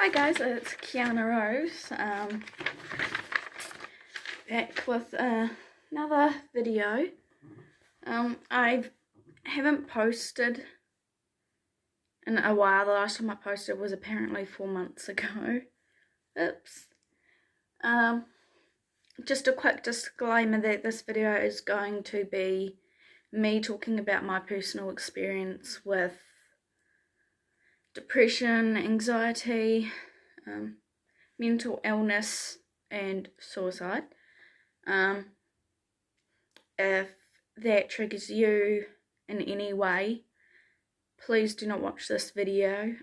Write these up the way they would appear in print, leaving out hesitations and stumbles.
Hi guys, it's Kiana Rose, back with another video. I haven't posted in a while. The last time I posted was apparently 4 months ago. Oops. Just a quick disclaimer that this video is going to be me talking about my personal experience with depression, anxiety, mental illness and suicide. If that triggers you in any way, please do not watch this video.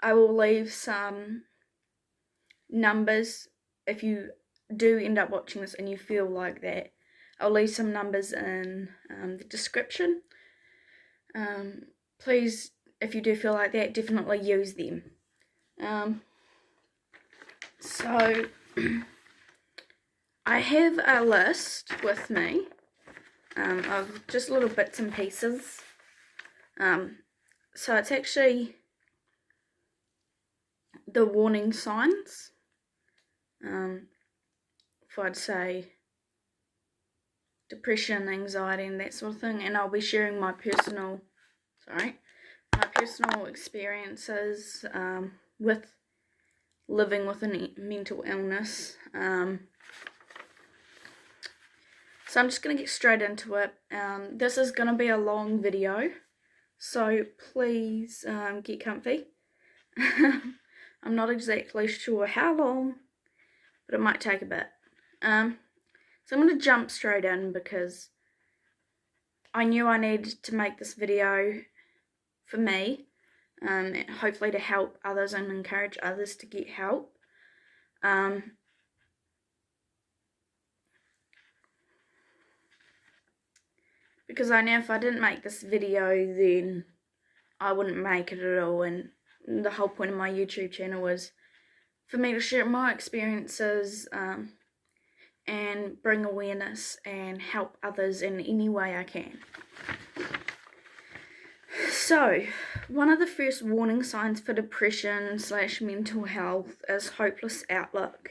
I will leave some numbers if you do end up watching this and you feel like that. I'll leave some numbers in the description. Please, if you do feel like that, definitely use them. So I have a list with me of just little bits and pieces. So it's actually the warning signs, for I'd say depression, anxiety and that sort of thing, and I'll be sharing my personal experiences with living with a mental illness. So I'm just going to get straight into it. This is going to be a long video, so please get comfy. I'm not exactly sure how long, but it might take a bit. So I'm going to jump straight in because I knew I needed to make this video for me, and hopefully to help others and encourage others to get help. Because I know if I didn't make this video, then I wouldn't make it at all, and the whole point of my YouTube channel was for me to share my experiences and bring awareness and help others in any way I can. So, one of the first warning signs for depression / mental health is hopeless outlook.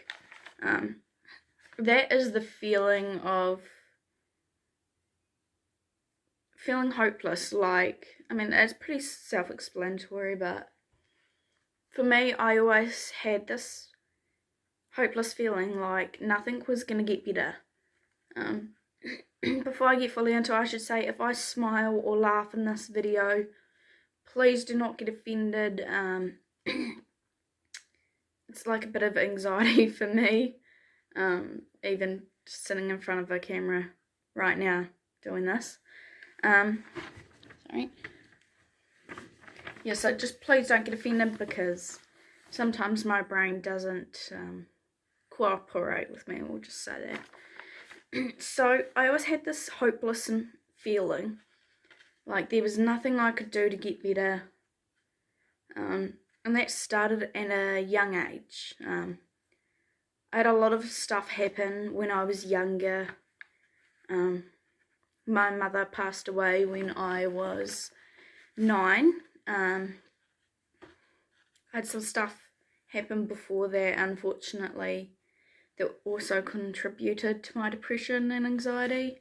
That is the feeling of feeling hopeless. It's pretty self-explanatory, but for me, I always had this hopeless feeling like nothing was going to get better. Before I get fully into it, I should say, if I smile or laugh in this video, please do not get offended. It's like a bit of anxiety for me, even just sitting in front of a camera right now doing this. Sorry. Yeah, so just please don't get offended because sometimes my brain doesn't cooperate with me, we'll just say that. So I always had this hopeless feeling, like there was nothing I could do to get better, and that started at a young age. I had a lot of stuff happen when I was younger. My mother passed away when I was 9. I had some stuff happen before that, unfortunately, that also contributed to my depression and anxiety.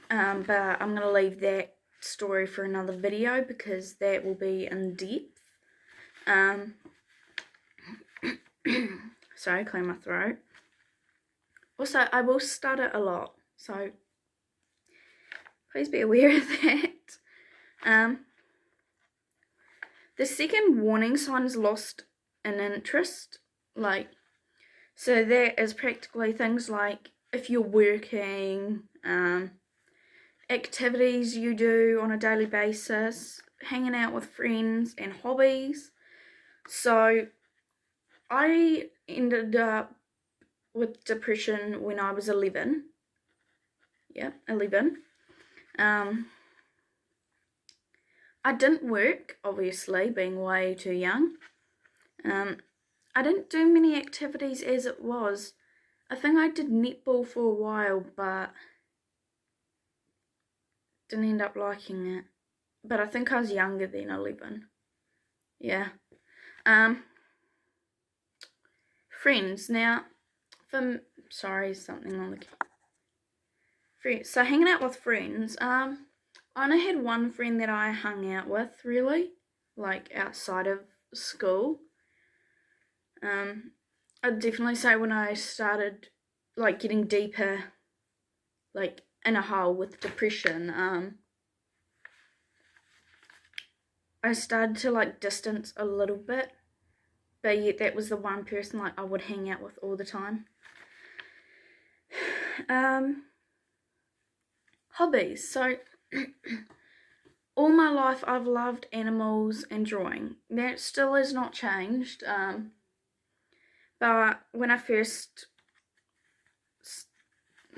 But I'm going to leave that story for another video because that will be in depth. Sorry, clear my throat. Also, I will stutter a lot, so please be aware of that. The second warning sign is lost in interest. So that is practically things like if you're working, activities you do on a daily basis, hanging out with friends and hobbies. So I ended up with depression when I was 11. Yeah, 11. I didn't work, obviously, being way too young. I didn't do many activities as it was. I think I did netball for a while, but didn't end up liking it. But I think I was younger than 11. Yeah. Friends. Now, sorry, something on the friends. So hanging out with friends. I only had one friend that I hung out with, really, like outside of school. I'd definitely say when I started, like, getting deeper, like, in a hole with depression, I started to, like, distance a little bit, but yet that was the one person, like, I would hang out with all the time. Hobbies. So, all my life I've loved animals and drawing. That still has not changed, but when I first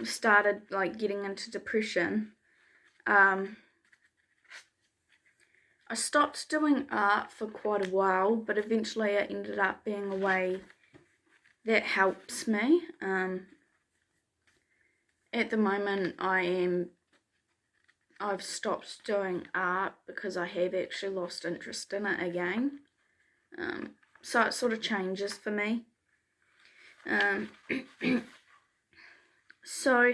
started, like, getting into depression, I stopped doing art for quite a while, but eventually it ended up being a way that helps me. At the moment I've stopped doing art because I have actually lost interest in it again. So it sort of changes for me. So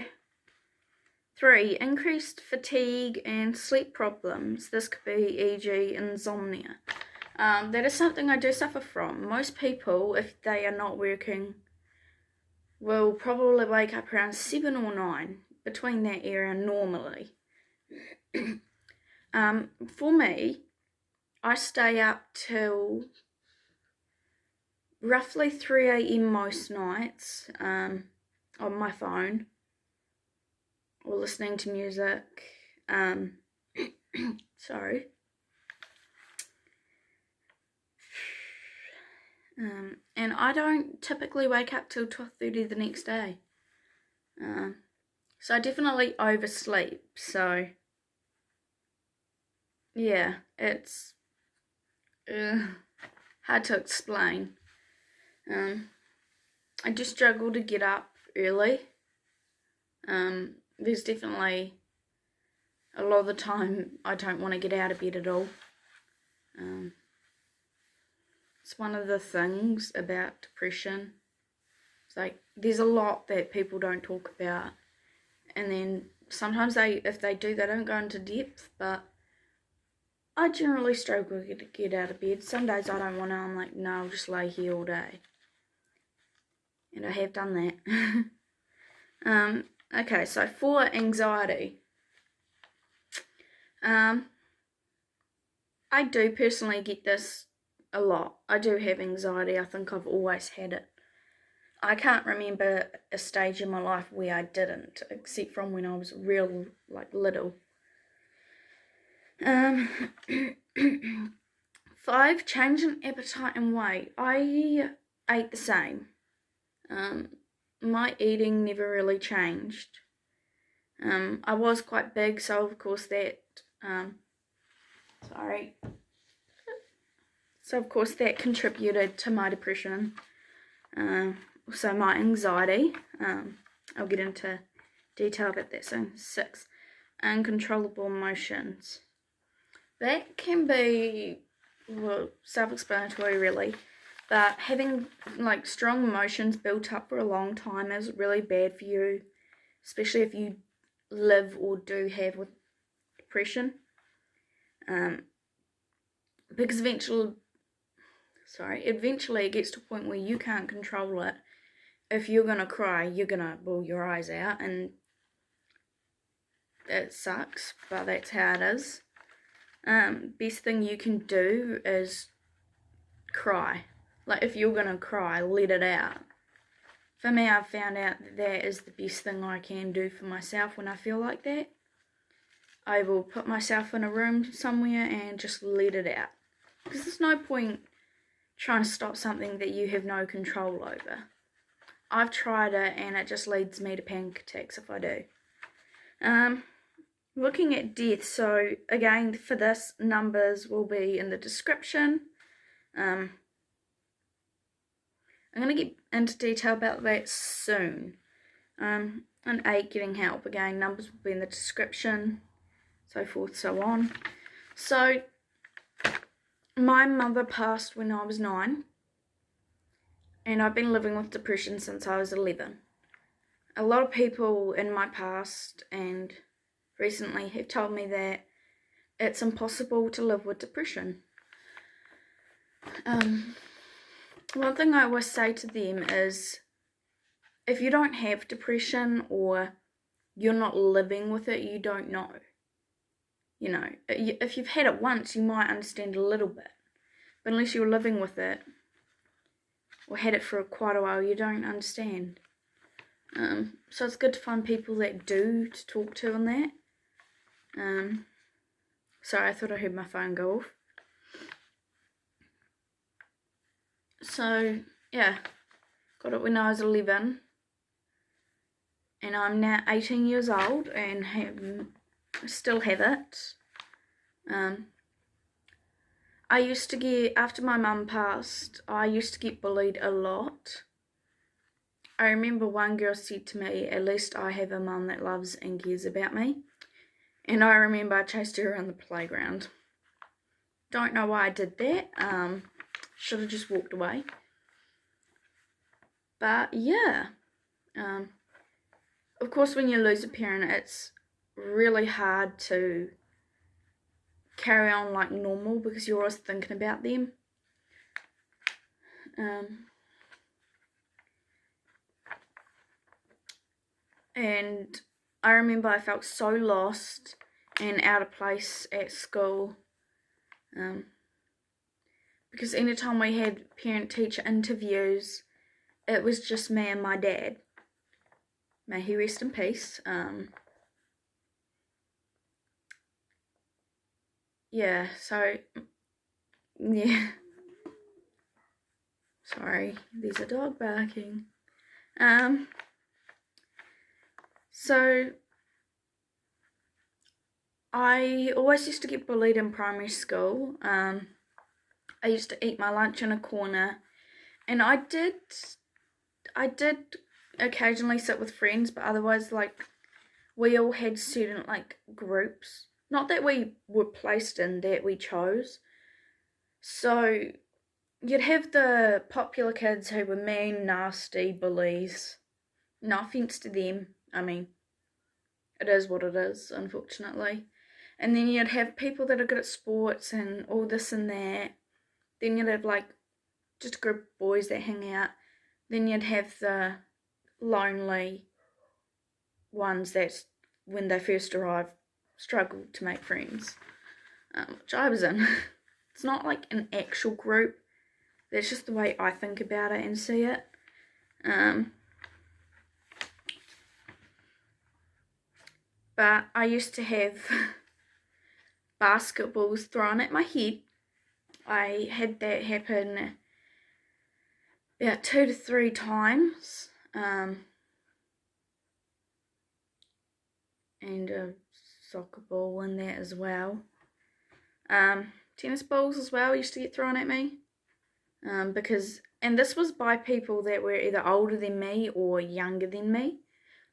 3, increased fatigue and sleep problems. This could be e.g. insomnia. That is something I do suffer from. Most people, if they are not working, will probably wake up around 7 or 9, between that area normally. For me, I stay up till roughly 3 a.m. most nights on my phone, or listening to music. Sorry. And I don't typically wake up till 12:30 the next day. So I definitely oversleep. So yeah, it's hard to explain. I do struggle to get up early. There's definitely a lot of the time I don't want to get out of bed at all. It's one of the things about depression. It's like there's a lot that people don't talk about, and then sometimes if they do, they don't go into depth. But I generally struggle to get out of bed. Some days I don't want to. I'm like, no, I'll just lay here all day, and I have done that. Okay, so 4, anxiety. I do personally get this a lot. I do have anxiety. I think I've always had it. I can't remember a stage in my life where I didn't, except from when I was real, like, little. 5, change in appetite and weight. I ate the same. My eating never really changed. I was quite big, so of course that, So of course that contributed to my depression. So my anxiety. I'll get into detail about that soon. 6, uncontrollable emotions. That can be, well, self-explanatory really, but having, like, strong emotions built up for a long time is really bad for you, especially if you live or do have with depression. Because eventually it gets to a point where you can't control it. If you're gonna cry, you're gonna bawl your eyes out, and it sucks, but that's how it is. Best thing you can do is cry. Like, if you're gonna cry, let it out. For me, I've found out that is the best thing I can do for myself when I feel like that. I will put myself in a room somewhere and just let it out. Because there's no point trying to stop something that you have no control over. I've tried it and it just leads me to panic attacks if I do. Looking at death, so again for this, numbers will be in the description. I'm going to get into detail about that soon. And 8, getting help. Again, numbers will be in the description, so forth, so on. So my mother passed when I was 9, and I've been living with depression since I was 11. A lot of people in my past and recently have told me that it's impossible to live with depression. One thing I always say to them is, if you don't have depression or you're not living with it, you don't know. You know, if you've had it once, you might understand a little bit. But unless you're living with it, or had it for quite a while, you don't understand. So it's good to find people that do to talk to on that. Sorry, I thought I heard my phone go off. So, yeah, got it when I was 11. And I'm now 18 years old and still have it. I used to get, after my mum passed, I used to get bullied a lot. I remember one girl said to me, "At least I have a mum that loves and cares about me." And I remember I chased her around the playground. Don't know why I did that. Should have just walked away. But yeah. Of course, when you lose a parent, it's really hard to carry on like normal because you're always thinking about them. And I remember I felt so lost and out of place at school, because anytime we had parent-teacher interviews, it was just me and my dad. May he rest in peace. Yeah, so, yeah. Sorry, there's a dog barking. So, I always used to get bullied in primary school. I used to eat my lunch in a corner, and I did occasionally sit with friends, but otherwise, like, we all had certain, like, groups. Not that we were placed in, that we chose. So, you'd have the popular kids who were mean, nasty bullies. No offence to them. I mean, it is what it is, unfortunately. And then you'd have people that are good at sports and all this and that. Then you'd have, like, just a group of boys that hang out. Then you'd have the lonely ones that, when they first arrive, struggle to make friends, which I was in. It's not like an actual group. That's just the way I think about it and see it. But I used to have basketballs thrown at my head. I had that happen about 2 to 3 times. And a soccer ball in that as well. Tennis balls as well used to get thrown at me. And this was by people that were either older than me or younger than me.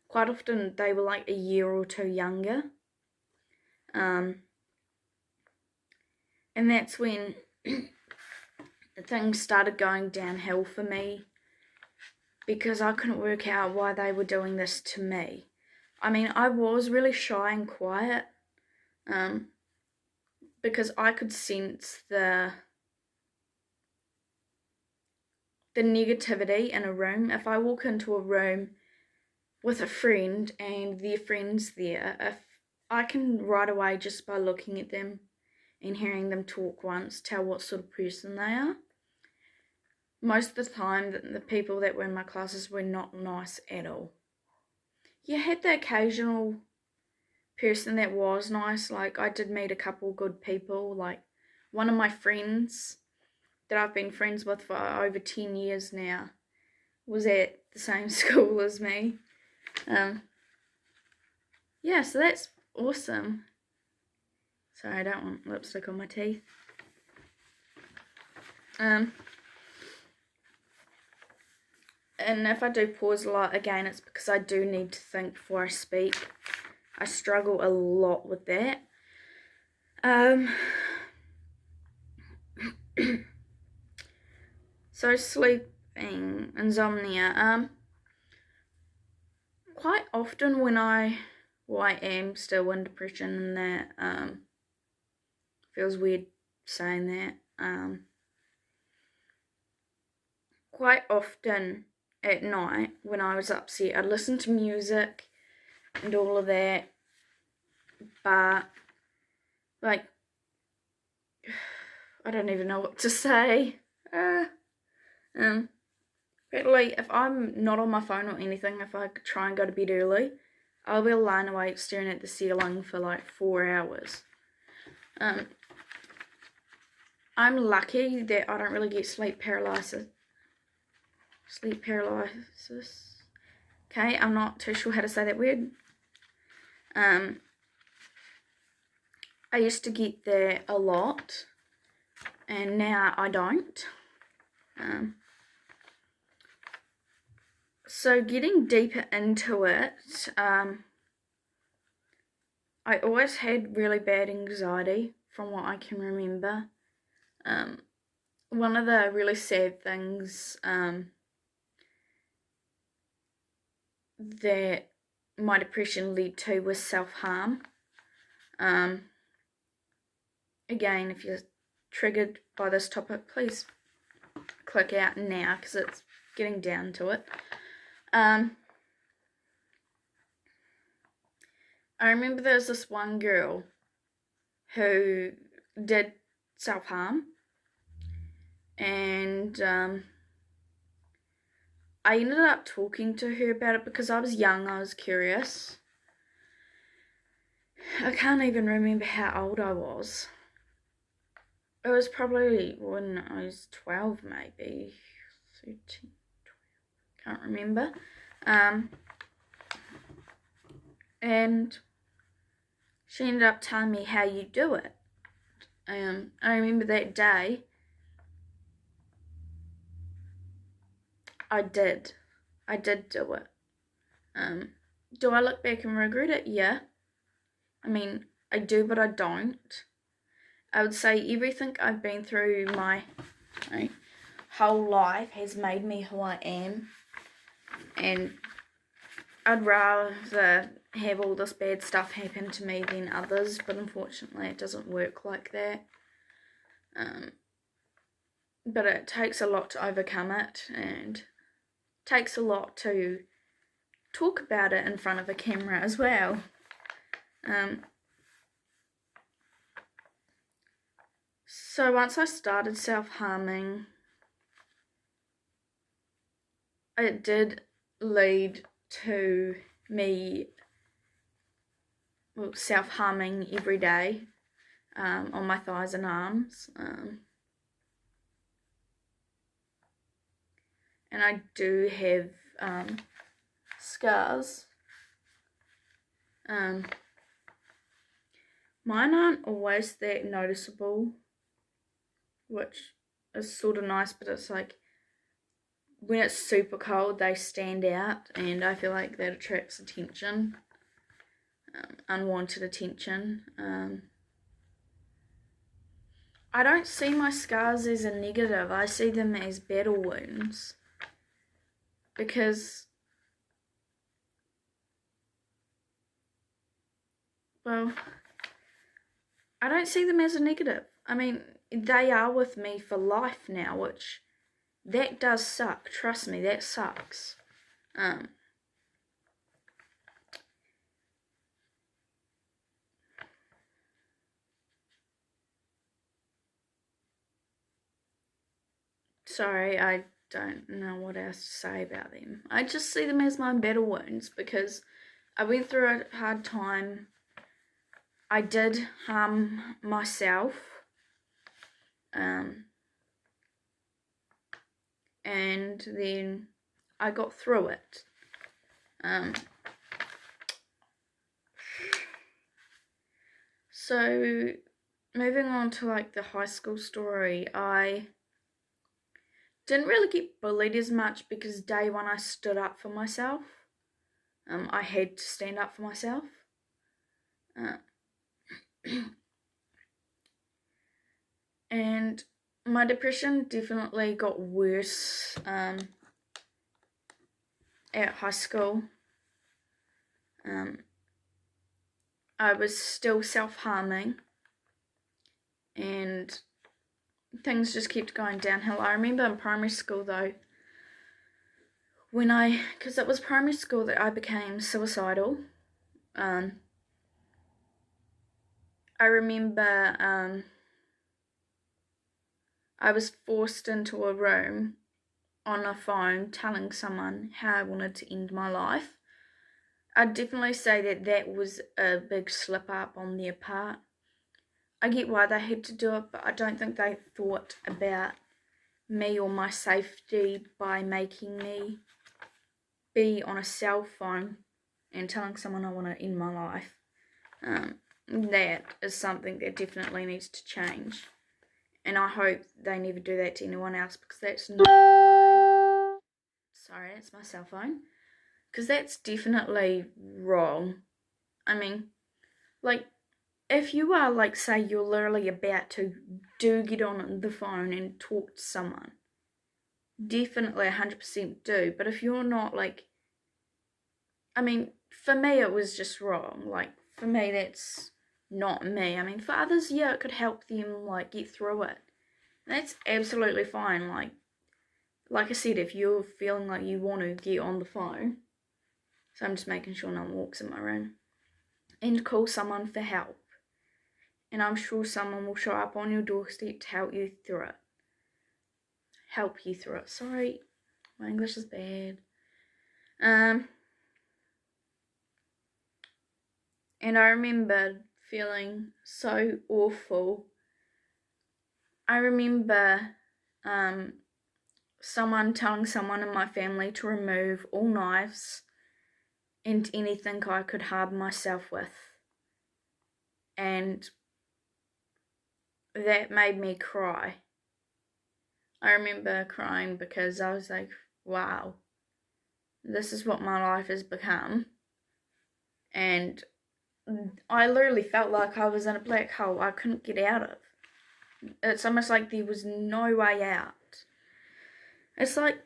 Quite often they were like a year or 2 younger. And that's when things started going downhill for me, because I couldn't work out why they were doing this to me. I mean, I was really shy and quiet, because I could sense the negativity in a room. If I walk into a room with a friend and their friend's there, if I can right away, just by looking at them and hearing them talk once, tell what sort of person they are. Most of the time, the people that were in my classes were not nice at all. You had the occasional person that was nice. Like, I did meet a couple good people. Like, one of my friends that I've been friends with for over 10 years now was at the same school as me. Yeah, so that's awesome. Sorry, I don't want lipstick on my teeth. And if I do pause a lot, again, it's because I do need to think before I speak. I struggle a lot with that. So sleeping, insomnia. Quite often when I am still in depression, and that feels weird saying that. Quite often at night when I was upset, I'd listen to music and all of that, but like, I don't even know what to say. But like, if I'm not on my phone or anything, if I try and go to bed early, I'll be lying awake staring at the ceiling for like 4 hours. I'm lucky that I don't really get sleep paralysis. Okay, I'm not too sure how to say that word. I used to get that a lot, and now I don't. So getting deeper into it, I always had really bad anxiety from what I can remember. One of the really sad things that my depression led to was self-harm. Again, if you're triggered by this topic, please click out now because it's getting down to it. I remember there was this one girl who did self-harm, and I ended up talking to her about it because I was young, I was curious. I can't even remember how old I was. It was probably when I was 12, maybe 13, 12, can't remember. And she ended up telling me how you do it. I remember that day I did do it. Do I look back and regret it? Yeah. I mean, I do, but I don't. I would say everything I've been through my whole life has made me who I am. And I'd rather have all this bad stuff happen to me than others, but unfortunately it doesn't work like that. But it takes a lot to overcome it, and it takes a lot to talk about it in front of a camera as well. So once I started self-harming, it did lead to me self-harming every day on my thighs and arms. And I do have scars. Mine aren't always that noticeable, which is sort of nice, but it's like when it's super cold they stand out, and I feel like that attracts attention, unwanted attention. I don't see my scars as a negative. I see them as battle wounds, because, well, I don't see them as a negative. I mean, they are with me for life now, which, that does suck. Trust me, that sucks. Sorry, I don't know what else to say about them. I just see them as my battle wounds, because I went through a hard time. I did harm myself. And then I got through it. So moving on to like the high school story, I didn't really get bullied as much because day one I stood up for myself. I had to stand up for myself. And my depression definitely got worse at high school. I was still self-harming, and things just kept going downhill. I remember in primary school though, because it was primary school that I became suicidal. I remember I was forced into a room on a phone telling someone how I wanted to end my life. I'd definitely say that was a big slip up on their part. I get why they had to do it, but I don't think they thought about me or my safety by making me be on a cell phone and telling someone I want to end my life. That is something that definitely needs to change. And I hope they never do that to anyone else, because that's not the way. Sorry, it's my cell phone. Because that's definitely wrong. I mean, like, if you are, like, say you're literally about to get on the phone and talk to someone, definitely 100% do. But if you're not, like, I mean, for me it was just wrong. Like, for me that's not me. I mean, for others, yeah, it could help them, like, get through it. That's absolutely fine. Like I said, if you're feeling like you want to get on the phone, so I'm just making sure no one walks in my room, and call someone for help. And I'm sure someone will show up on your doorstep to help you through it. Sorry, my English is bad. And I remember feeling so awful. I remember someone telling someone in my family to remove all knives and anything I could harm myself with. And that made me cry. I remember crying because I was like, wow, this is what my life has become. And I literally felt like I was in a black hole I couldn't get out of. It's almost like there was no way out. It's like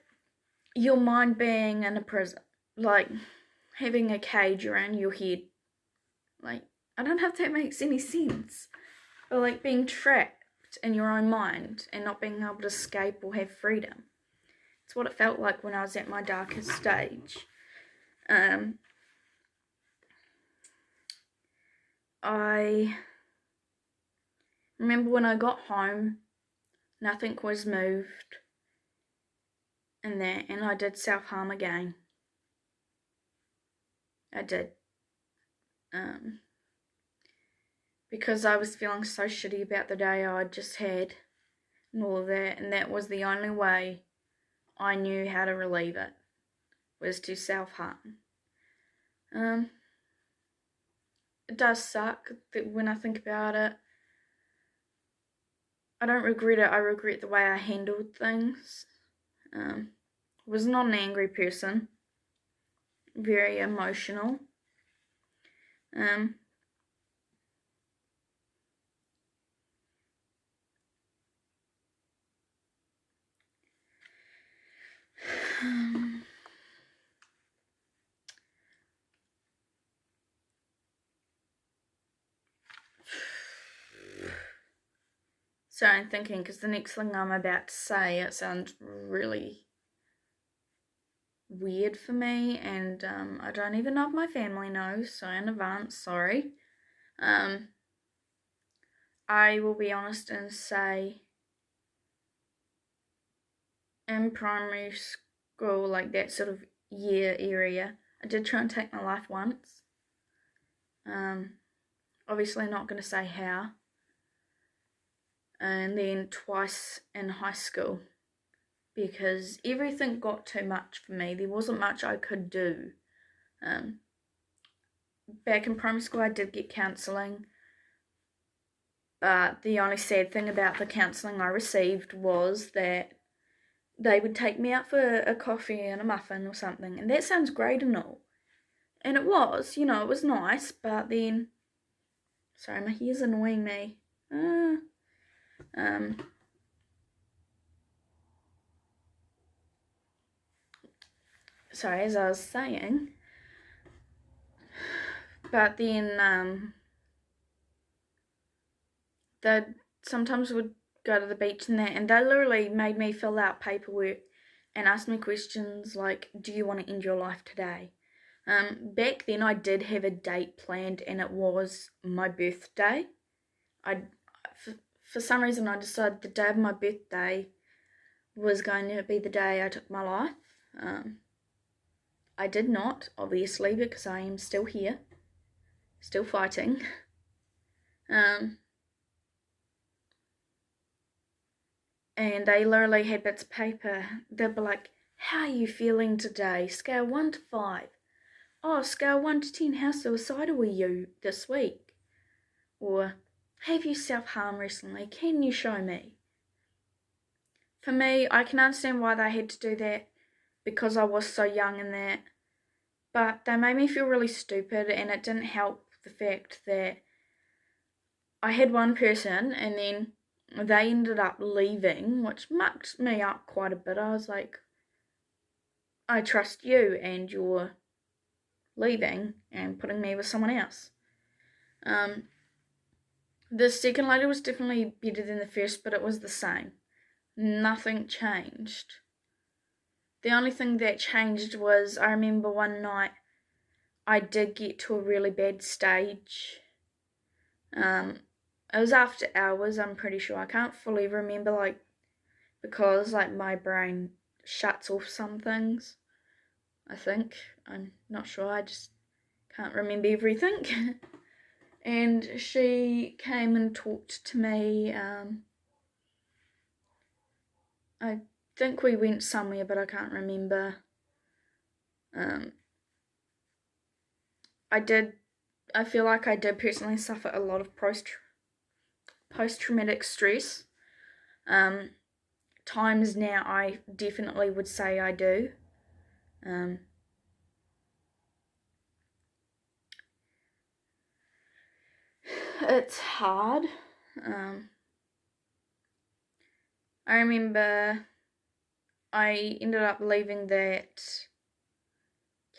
your mind being in a prison, like having a cage around your head. Like, I don't know if that makes any sense, but like being trapped in your own mind and not being able to escape or have freedom. It's what it felt like when I was at my darkest stage. I remember when I got home, nothing was moved, and I did self-harm again. I did. Because I was feeling so shitty about the day I just had and all of that, and that was the only way I knew how to relieve it, was to self-harm. It does suck when I think about it. I don't regret it. I regret the way I handled things. Was not an angry person. Very emotional. So I'm thinking, because the next thing I'm about to say, it sounds really weird for me, and I don't even know if my family knows, so in advance, sorry. I will be honest and say, in primary school, like that sort of year area, I did try and take my life once. Obviously not going to say how. And then twice in high school, because everything got too much for me. There wasn't much I could do. Back in primary school I did get counselling, but the only sad thing about the counselling I received was that they would take me out for a coffee and a muffin or something, and that sounds great and all. And it was, it was nice, but then... Sorry, my hair's annoying me. sorry, as I was saying, but then they sometimes would go to the beach and that, and they literally made me fill out paperwork and ask me questions like, do you want to end your life today? Back then I did have a date planned, and it was my birthday. For some reason I decided the day of my birthday was going to be the day I took my life. I did not, obviously, because I am still here, still fighting. And they literally had bits of paper. They'd be like, how are you feeling today? Scale 1 to 5. Oh, scale 1 to 10, how suicidal were you this week? Or, have you self-harmed recently? Can you show me? For me, I can understand why they had to do that, because I was so young and that. But they made me feel really stupid, and it didn't help the fact that I had one person and then they ended up leaving, which mucked me up quite a bit. I was like, I trust you and you're leaving and putting me with someone else. The second lady was definitely better than the first, but it was the same. Nothing changed. The only thing that changed was, I remember one night I did get to a really bad stage. It was after hours, I'm pretty sure. I can't fully remember, because, my brain shuts off some things, I think. I'm not sure, I just can't remember everything. And she came and talked to me. I think we went somewhere, but I can't remember. I feel like I did personally suffer a lot of post-traumatic stress. Times now I definitely would say I do. It's hard. I remember I ended up leaving that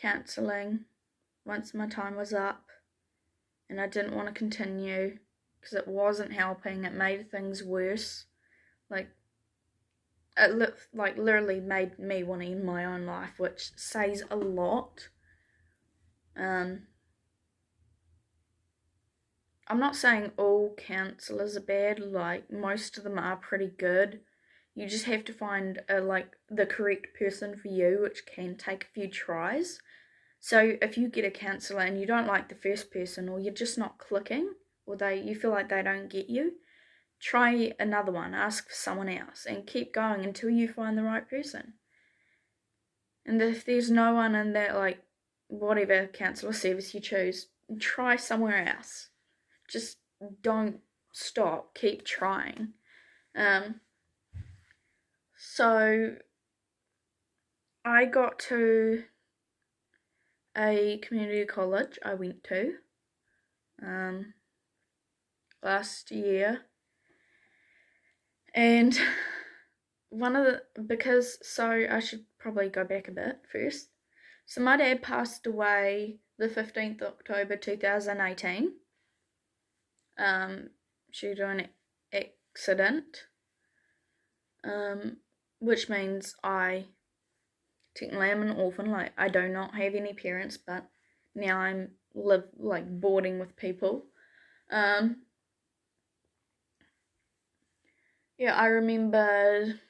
counselling once my time was up, and I didn't want to continue because it wasn't helping. It made things worse. It literally made me want to end my own life, which says a lot. I'm not saying all counsellors are bad. Most of them are pretty good. You just have to find the correct person for you, which can take a few tries. So if you get a counsellor and you don't like the first person, or you're just not clicking, or you feel like they don't get you, try another one, ask for someone else, and keep going until you find the right person. And if there's no one in that, whatever counsellor service you choose, try somewhere else. Just don't stop, keep trying. So I got to a community college I went to last year, and I should probably go back a bit first. So my dad passed away the 15th October 2018 due to an accident, which means I technically am an orphan. I do not have any parents, but now I'm boarding with people. Yeah, I remember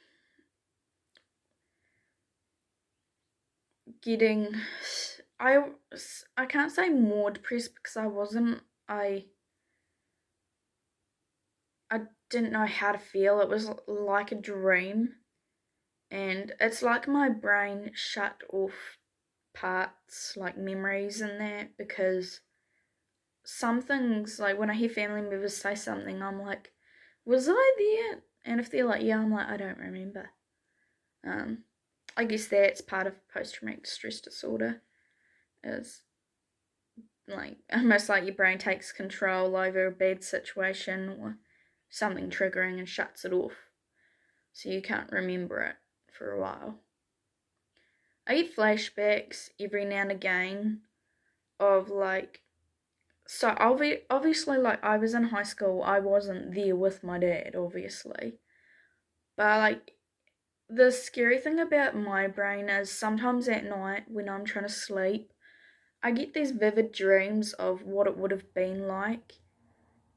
getting, I can't say more depressed because I wasn't. I didn't know how to feel. It was like a dream, and it's like my brain shut off parts, like memories and that, because some things, when I hear family members say something, I'm like, was I there? And if they're like, yeah, I'm like, I don't remember. I guess that's part of post-traumatic stress disorder, is almost like your brain takes control over a bad situation or something triggering and shuts it off, so you can't remember it for a while. I get flashbacks every now and again of like, so obviously, like, I was in high school, I wasn't there with my dad, obviously, but like, the scary thing about my brain is sometimes at night when I'm trying to sleep, I get these vivid dreams of what it would have been like,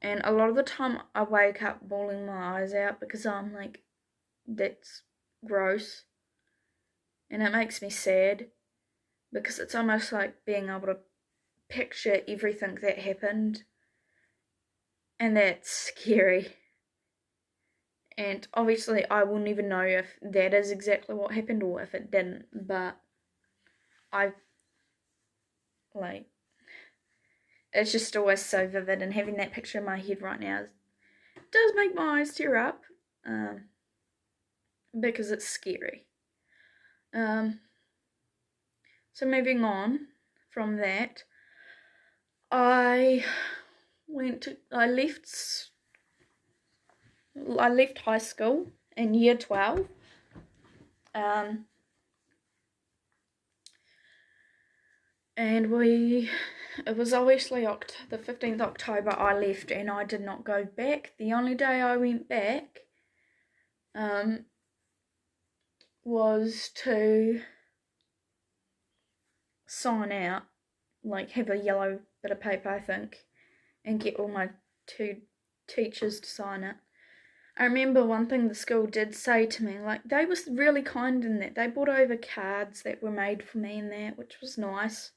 and a lot of the time I wake up bawling my eyes out because I'm like, that's gross, and it makes me sad because it's almost like being able to picture everything that happened, and that's scary. And obviously I will never know if that is exactly what happened or if it didn't, but like, it's just always so vivid, and having that picture in my head right now does make my eyes tear up, because it's scary. So moving on from that, I left high school in year 12. And it was obviously the 15th October I left, and I did not go back. The only day I went back was to sign out, like have a yellow bit of paper, I think, and get all my two teachers to sign it. I remember one thing the school did say to me, like, they was really kind in that. They brought over cards that were made for me and that, which was nice.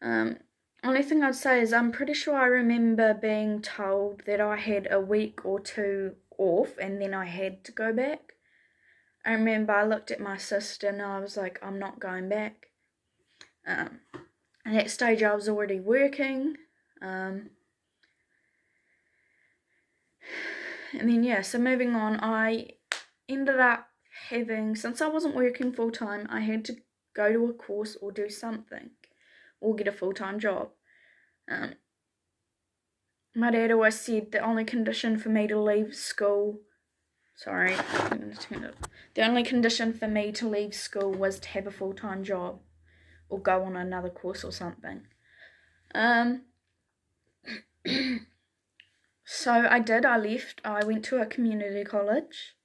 Only thing I'd say is I'm pretty sure I remember being told that I had a week or two off and then I had to go back. I remember I looked at my sister and I was like, I'm not going back. At that stage I was already working. And then, yeah, so moving on, I ended up since I wasn't working full time, I had to go to a course or do something, or get a full-time job. My dad always said the only condition for me to leave school, the only condition for me to leave school was to have a full-time job or go on another course or something. So I did, I left, I went to a community college.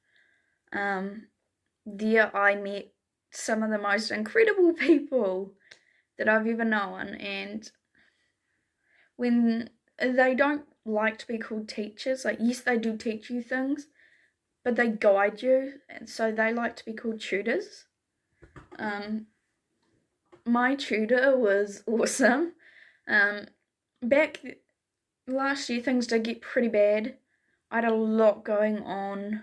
There I met some of the most incredible people that I've ever known, and when they don't like to be called teachers, like, yes, they do teach you things, but they guide you, and so they like to be called tutors. My tutor was awesome. Back last year, things did get pretty bad. I had a lot going on.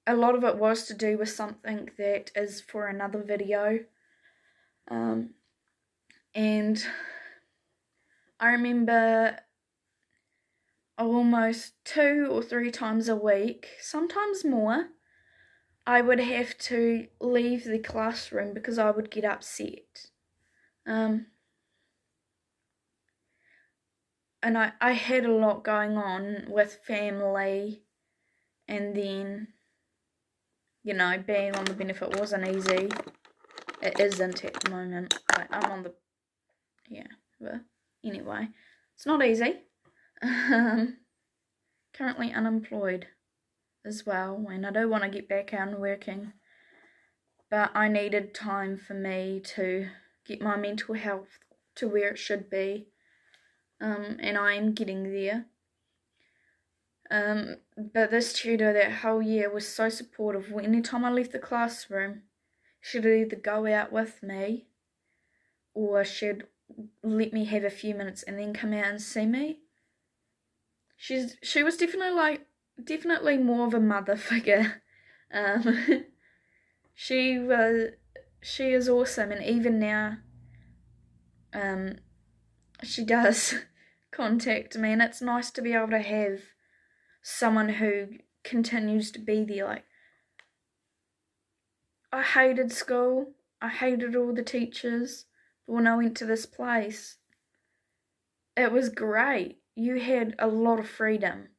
A lot of it was to do with something that is for another video. And I remember almost 2 or 3 times a week, sometimes more, I would have to leave the classroom because I would get upset. And I had a lot going on with family, and then, you know, being on the benefit wasn't easy. It isn't at the moment. Like, I'm on the, yeah, but anyway, it's not easy. Currently unemployed as well, and I do want to get back out and working, but I needed time for me to get my mental health to where it should be, and I am getting there. But this tutor that whole year was so supportive. Anytime I left the classroom, she'd either go out with me or she'd let me have a few minutes and then come out and see me. She was definitely more of a mother figure. She is awesome, and even now, she does contact me, and it's nice to be able to have someone who continues to be there. Like, I hated school, I hated all the teachers, but when I went to this place, it was great. You had a lot of freedom,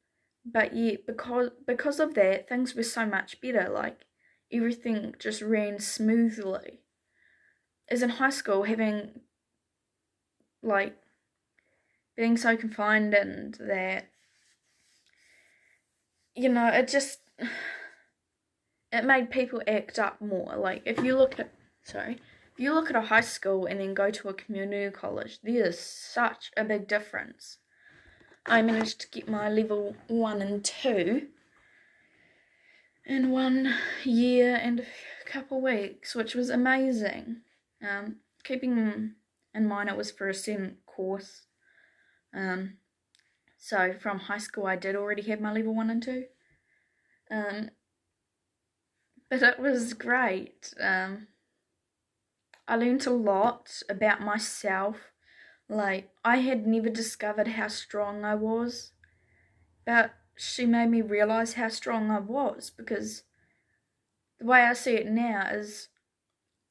but yet because of that, things were so much better. Like, everything just ran smoothly. As in high school, having, like, being so confined and that, you know, it made people act up more. Like, if you look at a high school and then go to a community college, there's such a big difference. I managed to get my level 1 and 2 in 1 year and a couple weeks, which was amazing. Keeping in mind it was for a certain course. So from high school I did already have my level 1 and 2. But it was great. I learned a lot about myself. Like, I had never discovered how strong I was, but she made me realise how strong I was, because the way I see it now is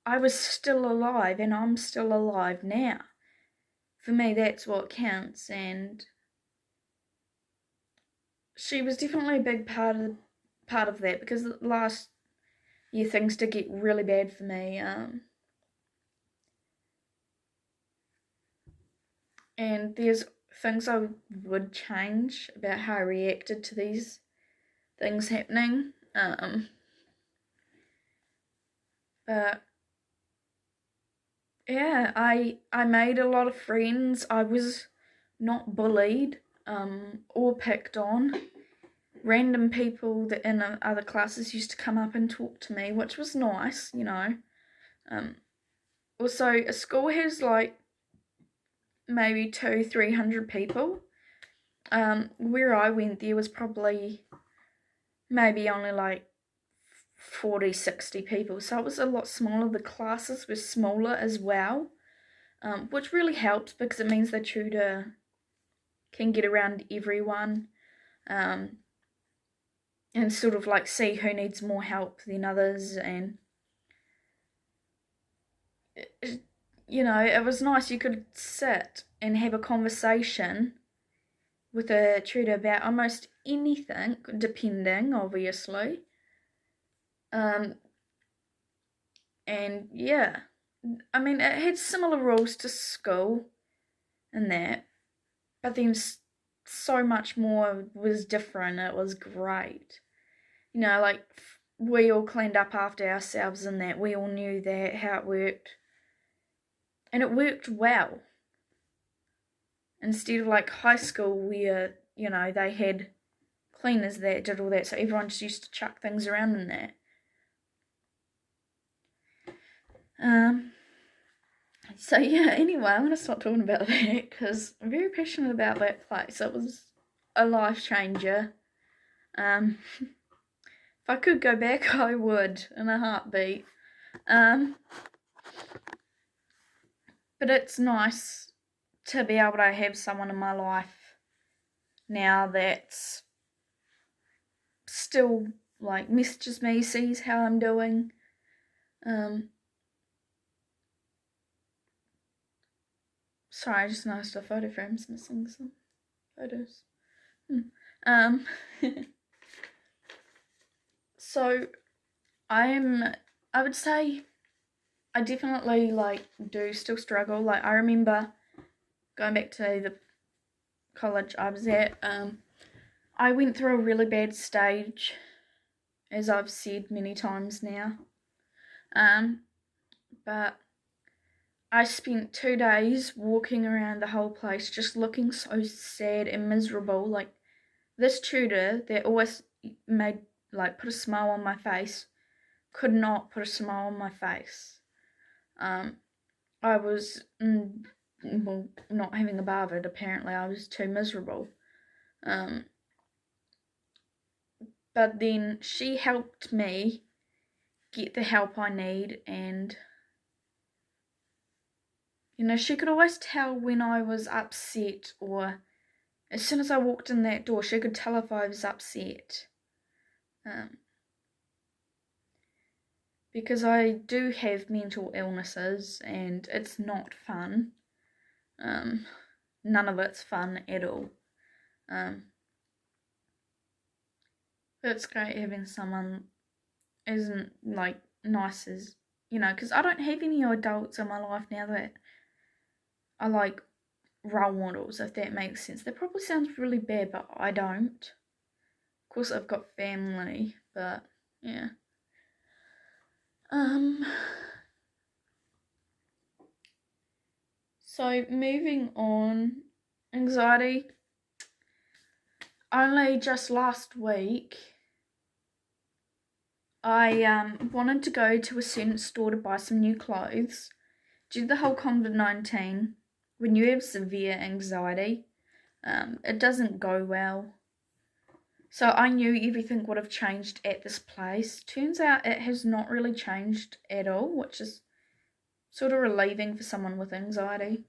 I was still alive and I'm still alive now. For me, that's what counts, and she was definitely a big part of that, because last year things did get really bad for me. And there's things I would change about how I reacted to these things happening. But yeah, I made a lot of friends. I was not bullied or picked on. Random people that in other classes used to come up and talk to me, which was nice, you know. Also, a school has like maybe 200-300 people. Where I went, there was probably maybe only like 40-60 people, so it was a lot smaller. The classes were smaller as well, which really helps, because it means the tutor can get around everyone, and sort of like see who needs more help than others. And you know, it was nice. You could sit and have a conversation with a tutor about almost anything, depending, obviously. And yeah, I mean, it had similar rules to school and that, but then so much more was different. It was great. You know, like, we all cleaned up after ourselves and that. We all knew that, how it worked. And it worked well. Instead of like high school where, you know, they had cleaners that did all that, so everyone just used to chuck things around in that. So yeah, anyway, I'm going to stop talking about that, because I'm very passionate about that place. It was a life changer. If I could go back, I would, in a heartbeat. But it's nice to be able to have someone in my life now that's still, like, messages me, sees how I'm doing. Sorry, I just noticed a photo frame's missing some photos. So I would say I definitely, like, do still struggle. Like, I remember going back to the college I was at, I went through a really bad stage, as I've said many times now. But I spent 2 days walking around the whole place just looking so sad and miserable. Like, this tutor that always made, like, put a smile on my face, could not put a smile on my face. I was, well, not having a bar of it, apparently. I was too miserable. But then she helped me get the help I need, and, you know, she could always tell when I was upset, or as soon as I walked in that door, she could tell if I was upset. Because I do have mental illnesses, and it's not fun. None of it's fun at all. But it's great having someone isn't like nice as, because I don't have any adults in my life now that are like role models, if that makes sense. That probably sounds really bad, but I don't. Of course, I've got family, but yeah. So moving on, anxiety. Only just last week, I wanted to go to a certain store to buy some new clothes. Due to the whole COVID-19, when you have severe anxiety, it doesn't go well. So I knew everything would have changed at this place. Turns out it has not really changed at all, which is sort of relieving for someone with anxiety.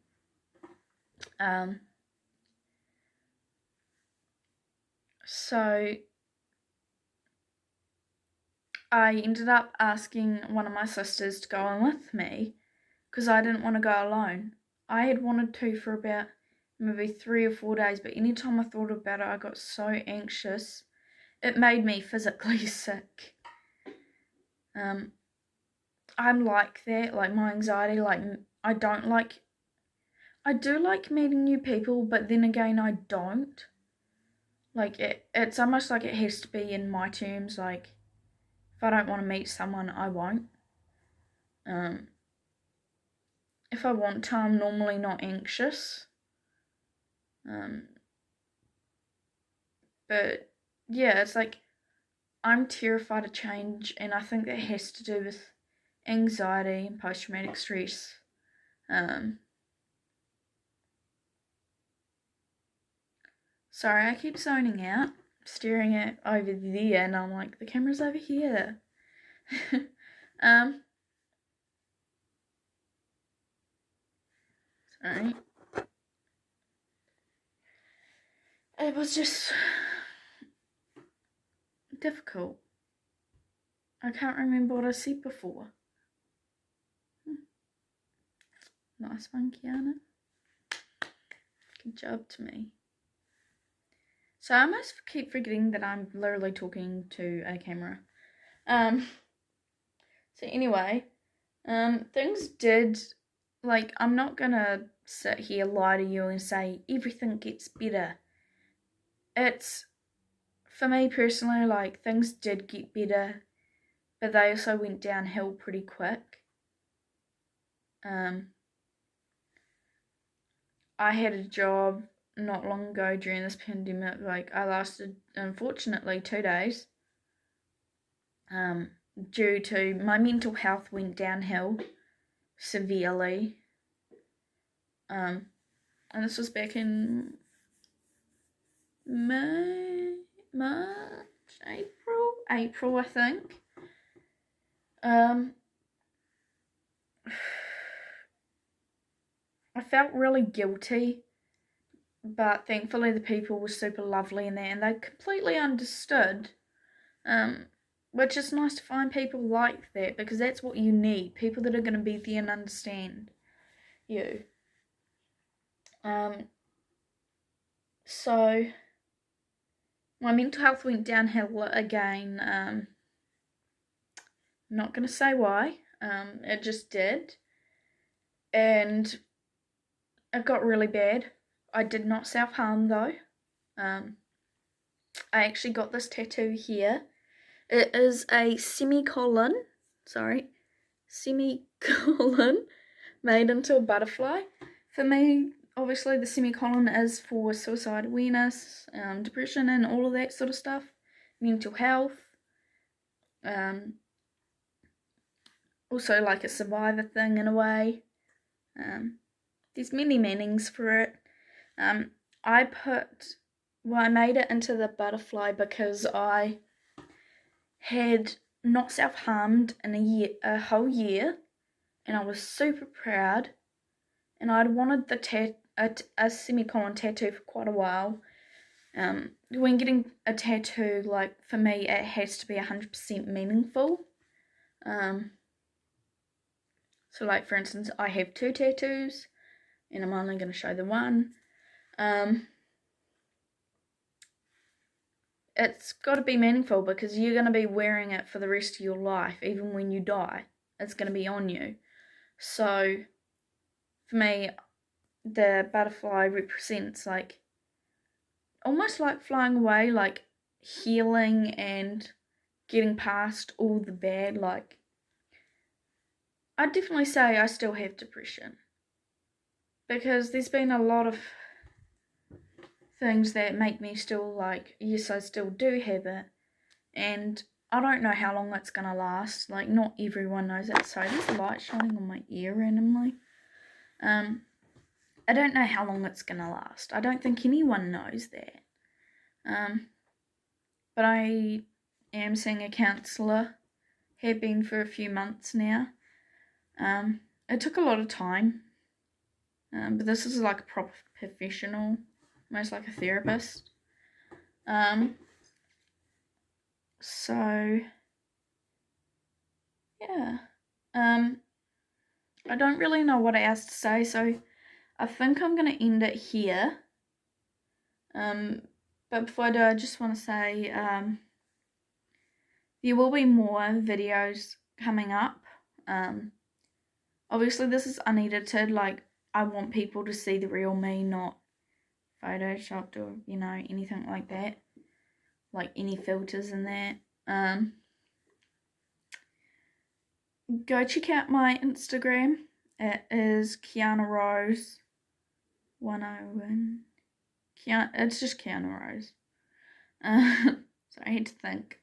So I ended up asking one of my sisters to go in with me because I didn't want to go alone. I had wanted to for about maybe 3 or 4 days, but anytime I thought about it, I got so anxious. It made me physically sick. I'm like that, like my anxiety, like I do like meeting new people, but then again I don't. Like it's almost like it has to be in my terms, like if I don't want to meet someone, I won't. If I want to, I'm normally not anxious. But yeah, it's like I'm terrified of change, and I think that has to do with anxiety and post-traumatic stress. Sorry, I keep zoning out, staring at over there, and I'm like, the camera's over here. Sorry. It was just difficult. I can't remember what I said before. Nice one, Kiana. Good job to me. So I almost keep forgetting that I'm literally talking to a camera. So anyway, things did, like, I'm not gonna sit here, lie to you and say everything gets better. It's, for me personally, like, things did get better, but they also went downhill pretty quick. I had a job not long ago during this pandemic. Like, I lasted, unfortunately, 2 days. Due to my mental health went downhill severely. And this was back in April, I think. I felt really guilty, but thankfully the people were super lovely in there, and they completely understood. Which is nice to find people like that, because that's what you need. People that are going to be there and understand you. So my mental health went downhill again. I'm not going to say why. It just did. And it got really bad. I did not self-harm though. I actually got this tattoo here. It is a semicolon made into a butterfly. For me, obviously the semicolon is for suicide awareness, depression and all of that sort of stuff, mental health, also like a survivor thing in a way. There's many meanings for it. I made it into the butterfly because I had not self-harmed in a whole year, and I was super proud, and I'd wanted a semicolon tattoo for quite a while. When getting a tattoo, like, for me, it has to be 100% meaningful. So, like, for instance, I have 2 tattoos, and I'm only going to show the one. it's got to be meaningful because you're going to be wearing it for the rest of your life. Even when you die, it's going to be on you. So for me, the butterfly represents like almost like flying away, like healing and getting past all the bad. Like, I'd definitely say I still have depression because there's been a lot of things that make me still like, yes, I still do have it, and I don't know how long it's gonna last. Like, not everyone knows it. Sorry, there's a light shining on my ear randomly. I don't know how long it's gonna last. I don't think anyone knows that. But I am seeing a counsellor. Have been for a few months now. It took a lot of time. But this is like a proper professional, almost like a therapist. So yeah. I don't really know what else to say, so I think I'm gonna end it here. But before I do, I just want to say there will be more videos coming up. Obviously this is unedited. Like, I want people to see the real me, not photoshopped or, you know, anything like that. Like any filters in that. Go check out my Instagram. It is Kiana Rose 101. It's just Kiana Rose. So I had to think.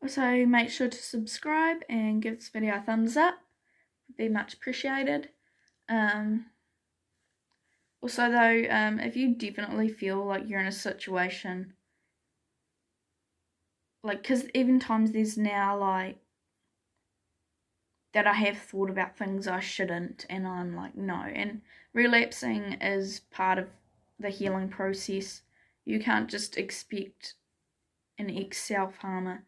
Also, make sure to subscribe and give this video a thumbs up. Would be much appreciated. Also though, if you definitely feel like you're in a situation, like, because even times there's now like that I have thought about things I shouldn't, and I'm like, no. And relapsing is part of the healing process. You can't just expect an ex-self-harmer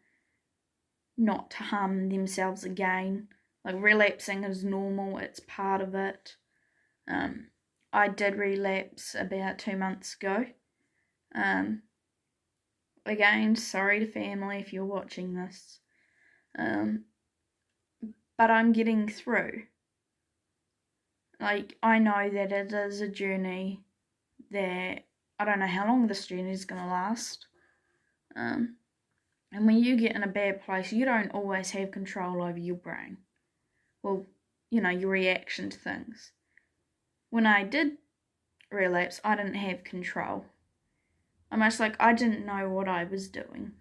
not to harm themselves again. Like, relapsing is normal, it's part of it. I did relapse about 2 months ago. Again, sorry to family if you're watching this. But I'm getting through. Like, I know that it is a journey that I don't know how long this journey is going to last. And when you get in a bad place, you don't always have control over your brain. Well, you know, your reaction to things. When I did relapse, I didn't have control. Almost like I didn't know what I was doing.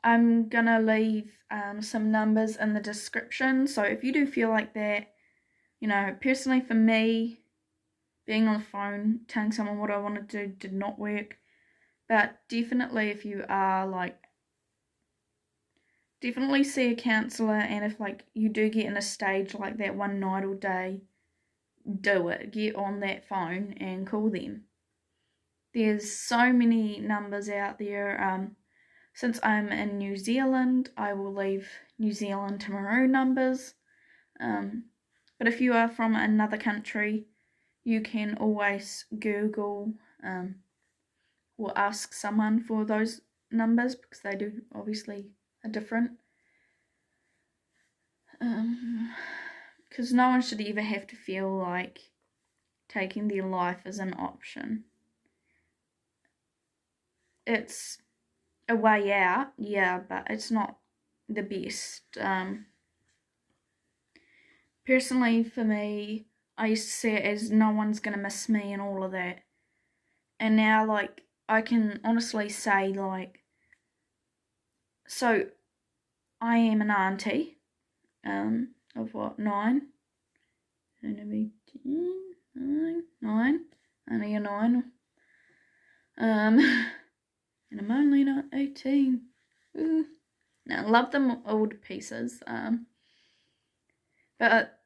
I'm gonna leave some numbers in the description. So if you do feel like that, you know, personally for me, being on the phone, telling someone what I want to do did not work. But definitely if you are like, definitely see a counsellor, and if like you do get in a stage like that one night or day, do it. Get on that phone and call them. There's so many numbers out there. Since I'm in New Zealand, I will leave New Zealand Timaru numbers. But if you are from another country, you can always Google or ask someone for those numbers, because they do obviously are different. Because no one should ever have to feel like taking their life as an option. It's a way out, yeah, but it's not the best. Personally, for me, I used to see it as no one's gonna miss me and all of that. And now, like, I can honestly say, like, so I am an auntie, of what, 9? Gonna be 10, 9, only a 9. And I'm only not 18. Ooh. Now, I love them all to pieces. But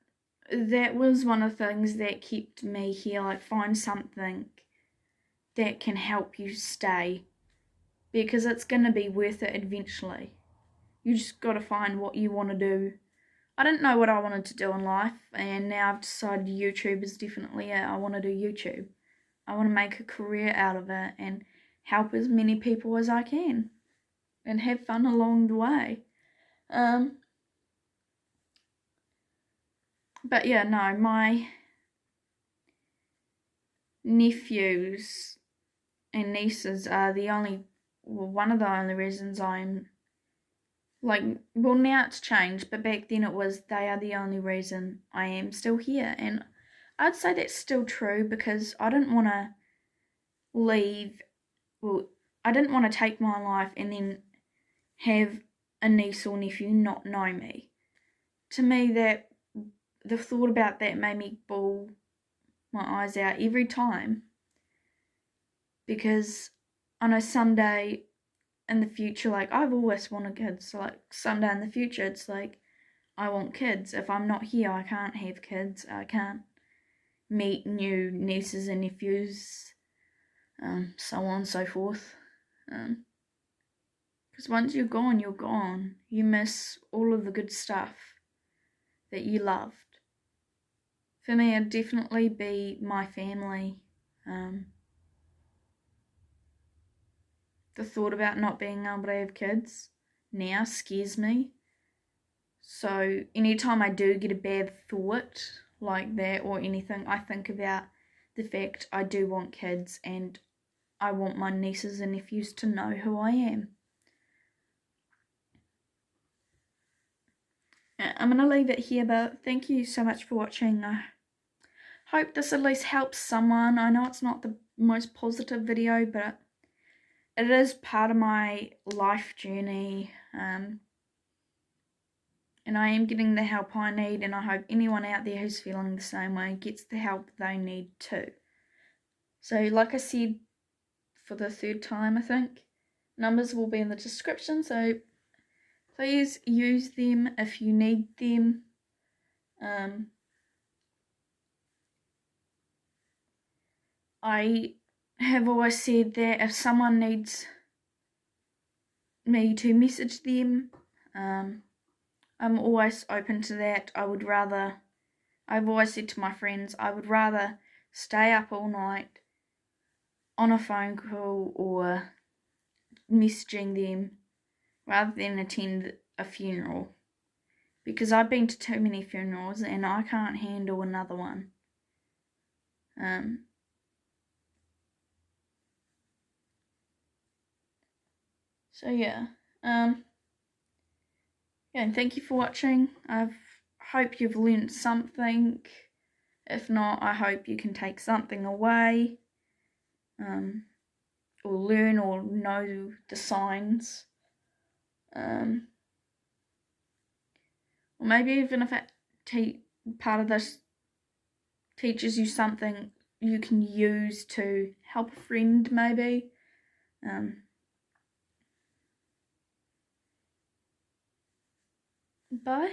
that was one of the things that kept me here. Like, find something that can help you stay, because it's going to be worth it eventually. You just got to find what you want to do I didn't know what I wanted to do in life, and now I've decided YouTube is definitely it. I want to do YouTube. I want to make a career out of it and help as many people as I can and have fun along the way. But yeah, no, my nephews and nieces are one of the only reasons I'm well, now it's changed, but back then they are the only reason I am still here. And I'd say that's still true because I didn't want to leave, I didn't want to take my life and then have a niece or nephew not know me. To me, the thought about that made me bawl my eyes out every time, because I know someday in the future, I've always wanted kids, so someday in the future it's I want kids. If I'm not here, I can't have kids. I can't meet new nieces and nephews, so on and so forth. Because once you're gone, you're gone. You miss all of the good stuff that you loved. For me, it'd definitely be my family. The thought about not being able to have kids now scares me. So anytime I do get a bad thought like that or anything, I think about the fact I do want kids and I want my nieces and nephews to know who I am. I'm going to leave it here, but thank you so much for watching. I hope this at least helps someone. I know it's not the most positive video, but it is part of my life journey, and I am getting the help I need, and I hope anyone out there who's feeling the same way gets the help they need too. So like I said for the third time, I think, numbers will be in the description, so please use them if you need them. I have always said that if someone needs me to message them, I'm always open to that. I've always said to my friends, I would rather stay up all night on a phone call or messaging them rather than attend a funeral, because I've been to too many funerals and I can't handle another one. So yeah, and thank you for watching. I hope you've learnt something. If not, I hope you can take something away, or learn or know the signs. Or maybe even if part of this teaches you something you can use to help a friend, maybe. Bye.